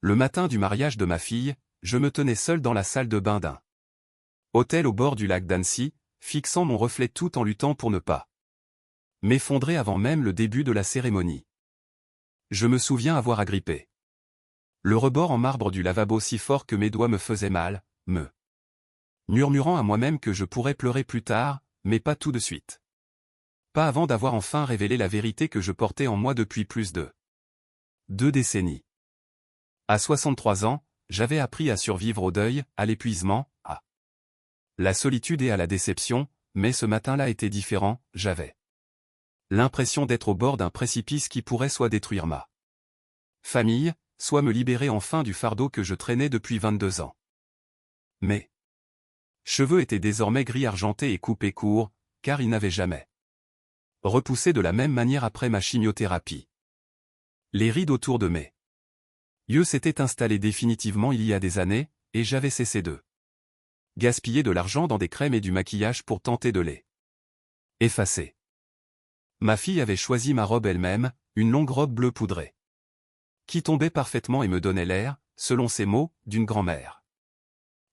Le matin du mariage de ma fille, je me tenais seul dans la salle de bain d'un hôtel au bord du lac d'Annecy, fixant mon reflet tout en luttant pour ne pas m'effondrer avant même le début de la cérémonie. Je me souviens avoir agrippé le rebord en marbre du lavabo si fort que mes doigts me faisaient mal, me murmurant à moi-même que je pourrais pleurer plus tard, mais pas tout de suite. Pas avant d'avoir enfin révélé la vérité que je portais en moi depuis plus de 2 décennies. À 63 ans, j'avais appris à survivre au deuil, à l'épuisement, à la solitude et à la déception, mais ce matin-là était différent, j'avais l'impression d'être au bord d'un précipice qui pourrait soit détruire ma famille, soit me libérer enfin du fardeau que je traînais depuis 22 ans. Mes cheveux étaient désormais gris argentés et coupés courts, car ils n'avaient jamais repoussé de la même manière après ma chimiothérapie. Les rides autour de mes yeux s'étaient installés définitivement il y a des années, et j'avais cessé de gaspiller de l'argent dans des crèmes et du maquillage pour tenter de les effacer. Ma fille avait choisi ma robe elle-même, une longue robe bleue poudrée, qui tombait parfaitement et me donnait l'air, selon ses mots, d'une grand-mère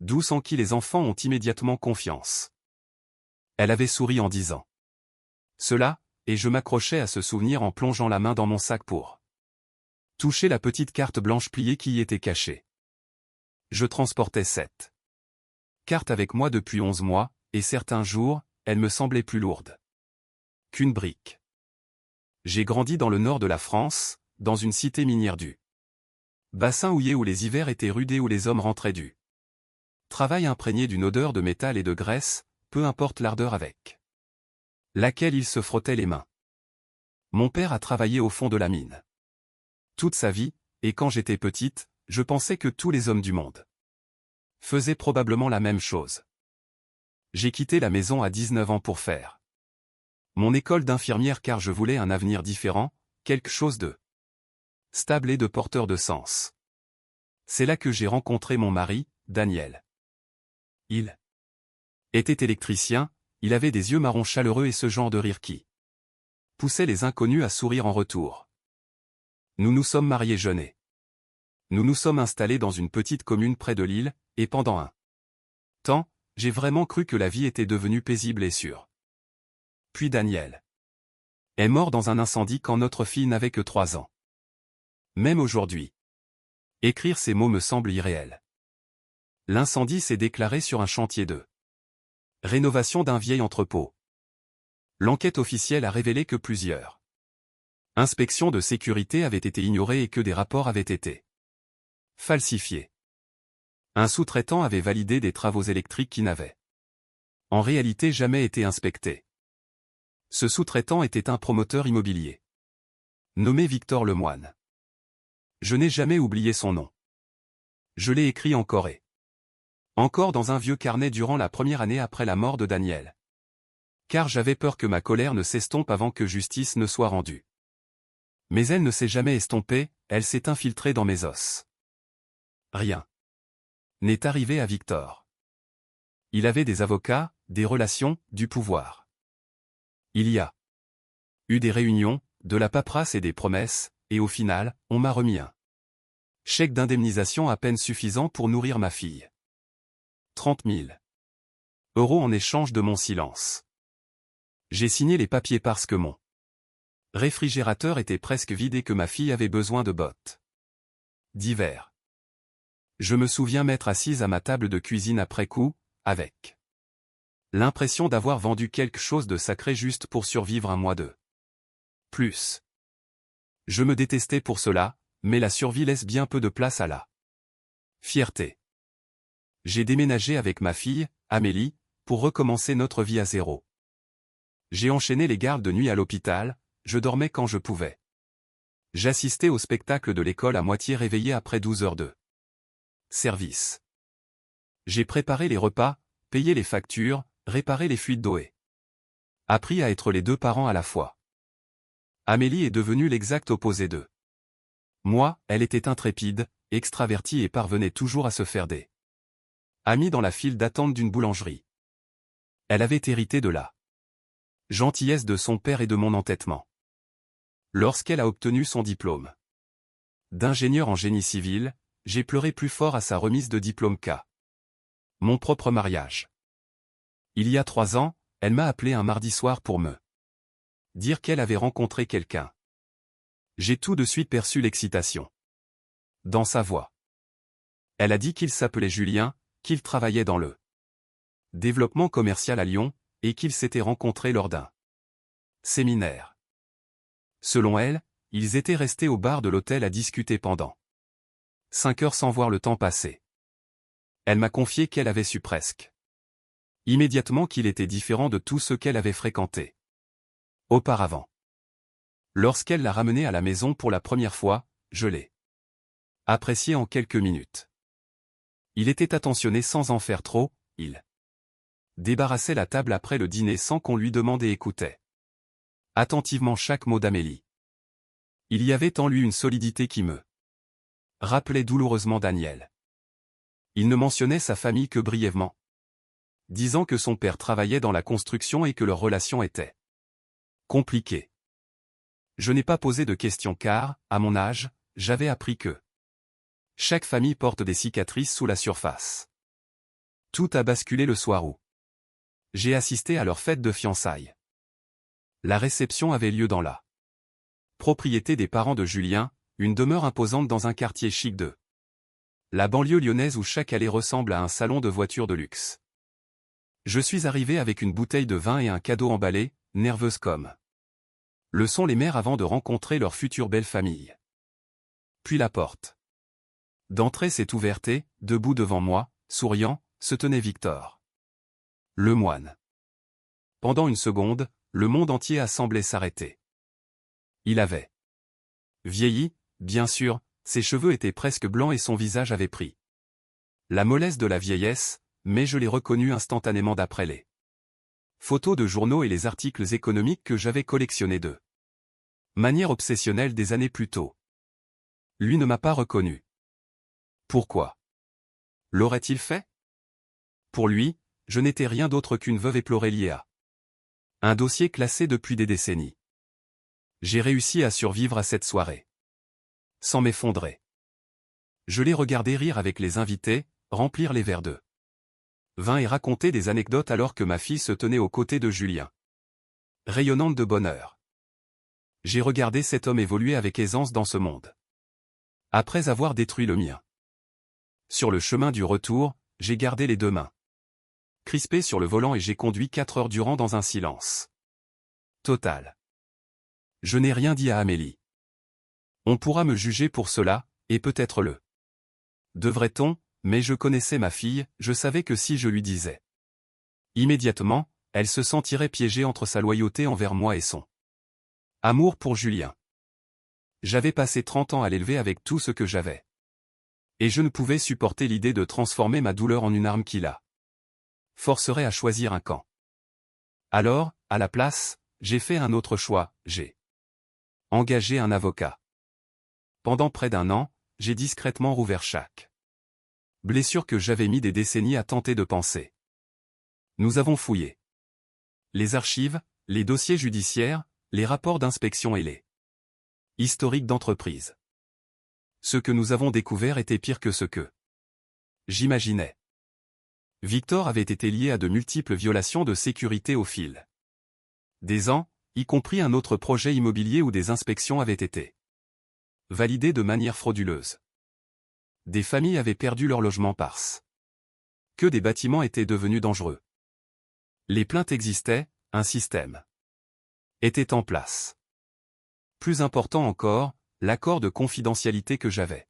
douce en qui les enfants ont immédiatement confiance. Elle avait souri en disant cela, et je m'accrochais à ce souvenir en plongeant la main dans mon sac pour toucher la petite carte blanche pliée qui y était cachée. Je transportais cette carte avec moi depuis 11 mois, et certains jours, elle me semblait plus lourde qu'une brique. J'ai grandi dans le nord de la France, dans une cité minière du bassin houillé où les hivers étaient rudes et où les hommes rentraient du travail imprégné d'une odeur de métal et de graisse, peu importe l'ardeur avec laquelle ils se frottaient les mains. Mon père a travaillé au fond de la mine toute sa vie, et quand j'étais petite, je pensais que tous les hommes du monde faisaient probablement la même chose. J'ai quitté la maison à 19 ans pour faire mon école d'infirmière car je voulais un avenir différent, quelque chose de stable et de porteur de sens. C'est là que j'ai rencontré mon mari, Daniel. Il était électricien, il avait des yeux marrons chaleureux et ce genre de rire qui poussait les inconnus à sourire en retour. Nous nous sommes mariés jeunes et nous nous sommes installés dans une petite commune près de Lille, et pendant un temps, j'ai vraiment cru que la vie était devenue paisible et sûre. Puis Daniel est mort dans un incendie quand notre fille n'avait que 3 ans. Même aujourd'hui, écrire ces mots me semble irréel. L'incendie s'est déclaré sur un chantier de rénovation d'un vieil entrepôt. L'enquête officielle a révélé que plusieurs inspections de sécurité avaient été ignorées et que des rapports avaient été falsifiés. Un sous-traitant avait validé des travaux électriques qui n'avaient en réalité jamais été inspectés. Ce sous-traitant était un promoteur immobilier nommé Victor Lemoine. Je n'ai jamais oublié son nom. Je l'ai écrit encore dans un vieux carnet durant la première année après la mort de Daniel. Car j'avais peur que ma colère ne s'estompe avant que justice ne soit rendue. Mais elle ne s'est jamais estompée, elle s'est infiltrée dans mes os. Rien n'est arrivé à Victor. Il avait des avocats, des relations, du pouvoir. Il y a eu des réunions, de la paperasse et des promesses, et au final, on m'a remis un chèque d'indemnisation à peine suffisant pour nourrir ma fille. 30 000 € en échange de mon silence. J'ai signé les papiers parce que mon réfrigérateur était presque vide et que ma fille avait besoin de bottes d'hiver. Je me souviens m'être assise à ma table de cuisine après coup, avec l'impression d'avoir vendu quelque chose de sacré juste pour survivre un mois de plus. Je me détestais pour cela, mais la survie laisse bien peu de place à la fierté. J'ai déménagé avec ma fille, Amélie, pour recommencer notre vie à zéro. J'ai enchaîné les gardes de nuit à l'hôpital, je dormais quand je pouvais. J'assistais au spectacle de l'école à moitié réveillé après 12 heures de service. J'ai préparé les repas, payé les factures, réparé les fuites d'eau et appris à être les 2 parents à la fois. Amélie est devenue l'exact opposé d'eux. Moi, elle était intrépide, extravertie et parvenait toujours à se faire des amis dans la file d'attente d'une boulangerie. Elle avait hérité de la gentillesse de son père et de mon entêtement. Lorsqu'elle a obtenu son diplôme d'ingénieur en génie civil, j'ai pleuré plus fort à sa remise de diplôme qu'à mon propre mariage. Il y a 3 ans, elle m'a appelé un mardi soir pour me dire qu'elle avait rencontré quelqu'un. J'ai tout de suite perçu l'excitation dans sa voix. Elle a dit qu'il s'appelait Julien, qu'il travaillait dans le développement commercial à Lyon, et qu'ils s'étaient rencontrés lors d'un séminaire. Selon elle, ils étaient restés au bar de l'hôtel à discuter pendant 5 heures sans voir le temps passer. Elle m'a confié qu'elle avait su presque immédiatement qu'il était différent de tous ceux qu'elle avait fréquentés auparavant. Lorsqu'elle l'a ramené à la maison pour la première fois, je l'ai apprécié en quelques minutes. Il était attentionné sans en faire trop, il débarrassait la table après le dîner sans qu'on lui demande et écoutait attentivement chaque mot d'Amélie. Il y avait en lui une solidité qui me rappelait douloureusement Daniel. Il ne mentionnait sa famille que brièvement, disant que son père travaillait dans la construction et que leur relation était compliquée. Je n'ai pas posé de questions car, à mon âge, j'avais appris que chaque famille porte des cicatrices sous la surface. Tout a basculé le soir où j'ai assisté à leur fête de fiançailles. La réception avait lieu dans la propriété des parents de Julien, une demeure imposante dans un quartier chic de la banlieue lyonnaise où chaque allée ressemble à un salon de voitures de luxe. Je suis arrivé avec une bouteille de vin et un cadeau emballé, nerveuse comme le sont les mères avant de rencontrer leur future belle famille. Puis la porte d'entrée s'est ouverte et, debout devant moi, souriant, se tenait Victor Lemoine. Pendant une seconde, le monde entier a semblé s'arrêter. Il avait vieilli, bien sûr, ses cheveux étaient presque blancs et son visage avait pris la mollesse de la vieillesse, mais je l'ai reconnu instantanément d'après les photos de journaux et les articles économiques que j'avais collectionnés de manière obsessionnelle des années plus tôt. Lui ne m'a pas reconnu. Pourquoi l'aurait-il fait? Pour lui, je n'étais rien d'autre qu'une veuve éplorée liée à un dossier classé depuis des décennies. J'ai réussi à survivre à cette soirée sans m'effondrer. Je l'ai regardé rire avec les invités, remplir les verres de vin et raconter des anecdotes alors que ma fille se tenait aux côtés de Julien, rayonnante de bonheur. J'ai regardé cet homme évoluer avec aisance dans ce monde. Après avoir détruit le mien. Sur le chemin du retour, j'ai gardé les 2 mains crispées sur le volant et j'ai conduit 4 heures durant dans un silence total. Je n'ai rien dit à Amélie. On pourra me juger pour cela, et peut-être le devrait-on, mais je connaissais ma fille, je savais que si je lui disais immédiatement, elle se sentirait piégée entre sa loyauté envers moi et son amour pour Julien. J'avais passé 30 ans à l'élever avec tout ce que j'avais. Et je ne pouvais supporter l'idée de transformer ma douleur en une arme qui la forcerait à choisir un camp. Alors, à la place, j'ai fait un autre choix, j'ai engagé un avocat. Pendant près d'1 an, j'ai discrètement rouvert chaque blessure que j'avais mis des décennies à tenter de penser. Nous avons fouillé les archives, les dossiers judiciaires, les rapports d'inspection et les historiques d'entreprise. Ce que nous avons découvert était pire que ce que j'imaginais. Victor avait été lié à de multiples violations de sécurité au fil des ans, y compris un autre projet immobilier où des inspections avaient été validées de manière frauduleuse. Des familles avaient perdu leur logement parce que des bâtiments étaient devenus dangereux. Les plaintes existaient, un système était en place. Plus important encore, l'accord de confidentialité que j'avais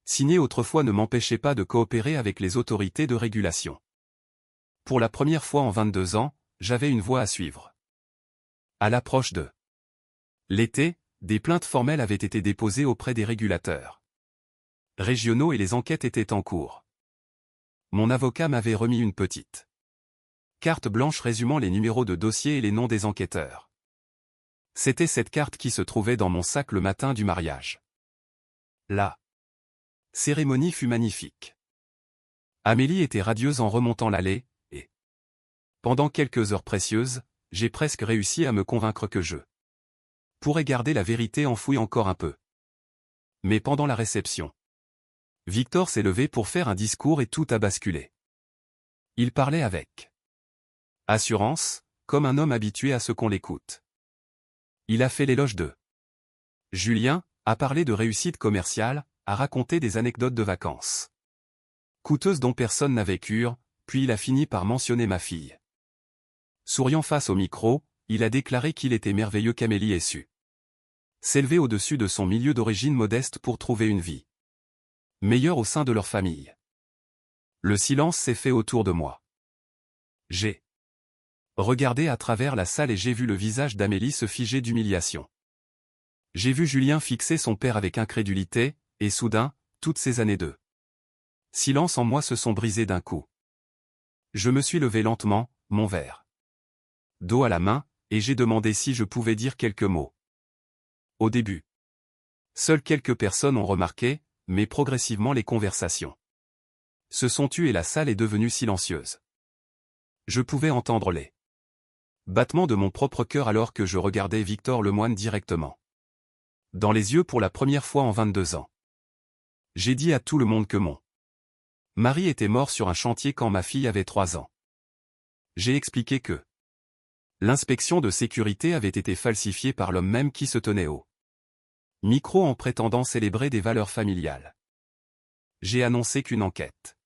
signé autrefois ne m'empêchait pas de coopérer avec les autorités de régulation. Pour la première fois en 22 ans, j'avais une voie à suivre. À l'approche de l'été, des plaintes formelles avaient été déposées auprès des régulateurs régionaux et les enquêtes étaient en cours. Mon avocat m'avait remis une petite carte blanche résumant les numéros de dossier et les noms des enquêteurs. C'était cette carte qui se trouvait dans mon sac le matin du mariage. La cérémonie fut magnifique. Amélie était radieuse en remontant l'allée, et pendant quelques heures précieuses, j'ai presque réussi à me convaincre que je pourrais garder la vérité enfouie encore un peu. Mais pendant la réception, Victor s'est levé pour faire un discours et tout a basculé. Il parlait avec assurance, comme un homme habitué à ce qu'on l'écoute. Il a fait l'éloge de Julien, a parlé de réussite commerciale, a raconté des anecdotes de vacances coûteuses dont personne n'avait cure, puis il a fini par mentionner ma fille. Souriant face au micro, il a déclaré qu'il était merveilleux qu'Amélie ait su s'élever au-dessus de son milieu d'origine modeste pour trouver une vie meilleure au sein de leur famille. Le silence s'est fait autour de moi. J'ai regardé à travers la salle et j'ai vu le visage d'Amélie se figer d'humiliation. J'ai vu Julien fixer son père avec incrédulité, et soudain, toutes ces années de silence en moi se sont brisées d'un coup. Je me suis levé lentement, mon verre d'eau à la main, et j'ai demandé si je pouvais dire quelques mots. Au début, seules quelques personnes ont remarqué, mais progressivement les conversations se sont tues et la salle est devenue silencieuse. Je pouvais entendre les battements de mon propre cœur alors que je regardais Victor Lemoine directement dans les yeux pour la première fois en 22 ans. J'ai dit à tout le monde que mon mari était mort sur un chantier quand ma fille avait 3 ans. J'ai expliqué que l'inspection de sécurité avait été falsifiée par l'homme même qui se tenait au micro en prétendant célébrer des valeurs familiales. J'ai annoncé qu'une enquête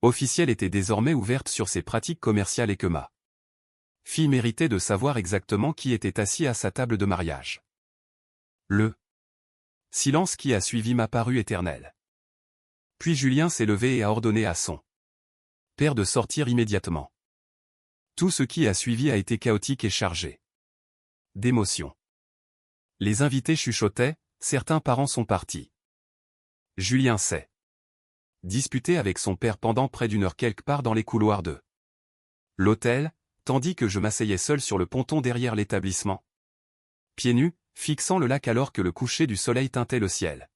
officielle était désormais ouverte sur ces pratiques commerciales et que ma fille méritait de savoir exactement qui était assis à sa table de mariage. Le silence qui a suivi m'a paru éternel. Puis Julien s'est levé et a ordonné à son père de sortir immédiatement. Tout ce qui a suivi a été chaotique et chargé d'émotions. Les invités chuchotaient, certains parents sont partis. Julien s'est disputé avec son père pendant près d'une heure quelque part dans les couloirs de l'hôtel, tandis que je m'asseyais seul sur le ponton derrière l'établissement. Pieds nus, fixant le lac alors que le coucher du soleil teintait le ciel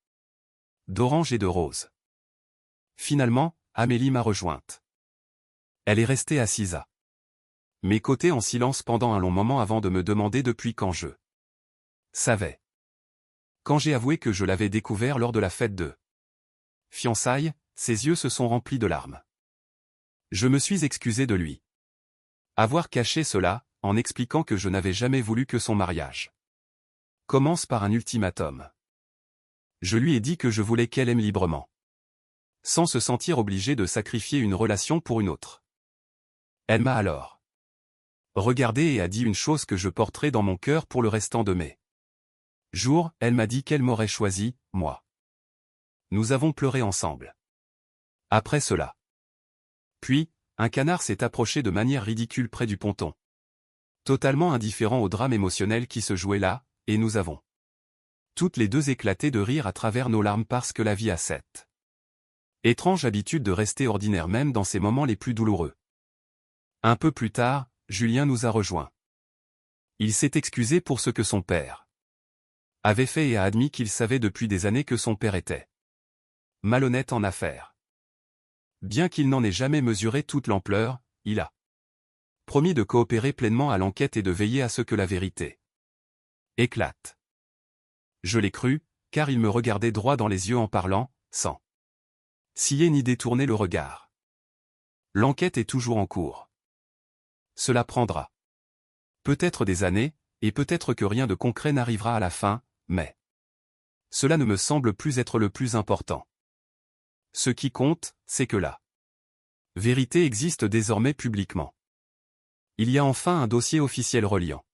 d'orange et de rose. Finalement, Amélie m'a rejointe. Elle est restée assise à mes côtés en silence pendant un long moment avant de me demander depuis quand je savais. Quand j'ai avoué que je l'avais découvert lors de la fête de fiançailles, ses yeux se sont remplis de larmes. Je me suis excusé de lui avoir caché cela, en expliquant que je n'avais jamais voulu que son mariage commence par un ultimatum. Je lui ai dit que je voulais qu'elle aime librement, sans se sentir obligée de sacrifier une relation pour une autre. Elle m'a alors regardé et a dit une chose que je porterai dans mon cœur pour le restant de mes jours, elle m'a dit qu'elle m'aurait choisi, moi. Nous avons pleuré ensemble. Après cela. Puis, un canard s'est approché de manière ridicule près du ponton. Totalement indifférent au drame émotionnel qui se jouait là, et nous avons toutes les deux éclaté de rire à travers nos larmes parce que la vie a cette étrange habitude de rester ordinaire même dans ses moments les plus douloureux. Un peu plus tard, Julien nous a rejoints. Il s'est excusé pour ce que son père avait fait et a admis qu'il savait depuis des années que son père était malhonnête en affaires. Bien qu'il n'en ait jamais mesuré toute l'ampleur, il a promis de coopérer pleinement à l'enquête et de veiller à ce que la vérité éclate. Je l'ai cru, car il me regardait droit dans les yeux en parlant, sans scier ni détourner le regard. L'enquête est toujours en cours. Cela prendra peut-être des années, et peut-être que rien de concret n'arrivera à la fin, mais cela ne me semble plus être le plus important. Ce qui compte, c'est que la vérité existe désormais publiquement. Il y a enfin un dossier officiel reliant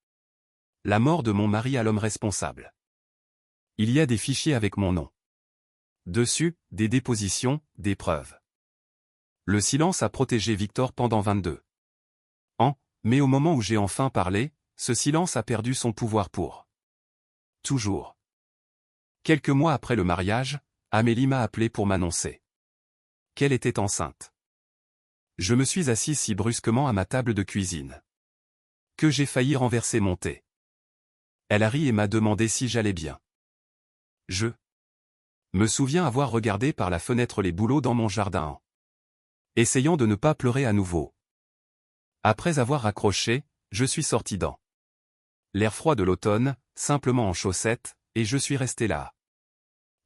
la mort de mon mari à l'homme responsable. Il y a des fichiers avec mon nom dessus, des dépositions, des preuves. Le silence a protégé Victor pendant 22 ans, mais au moment où j'ai enfin parlé, ce silence a perdu son pouvoir pour toujours. Quelques mois après le mariage, Amélie m'a appelé pour m'annoncer qu'elle était enceinte. Je me suis assis si brusquement à ma table de cuisine que j'ai failli renverser mon thé. Elle a ri et m'a demandé si j'allais bien. Je me souviens avoir regardé par la fenêtre les bouleaux dans mon jardin en essayant de ne pas pleurer à nouveau. Après avoir raccroché, je suis sorti dans l'air froid de l'automne, simplement en chaussettes, et je suis resté là,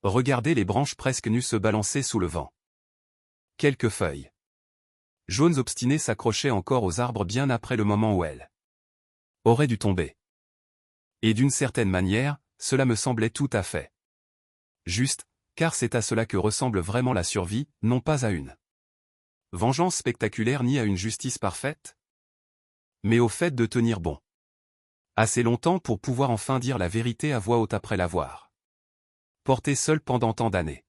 Regardez les branches presque nues se balancer sous le vent. Quelques feuilles jaunes obstinées s'accrochaient encore aux arbres bien après le moment où elles auraient dû tomber. Et d'une certaine manière, cela me semblait tout à fait juste, car c'est à cela que ressemble vraiment la survie, non pas à une vengeance spectaculaire ni à une justice parfaite, mais au fait de tenir bon assez longtemps pour pouvoir enfin dire la vérité à voix haute après l'avoir portée seule pendant tant d'années.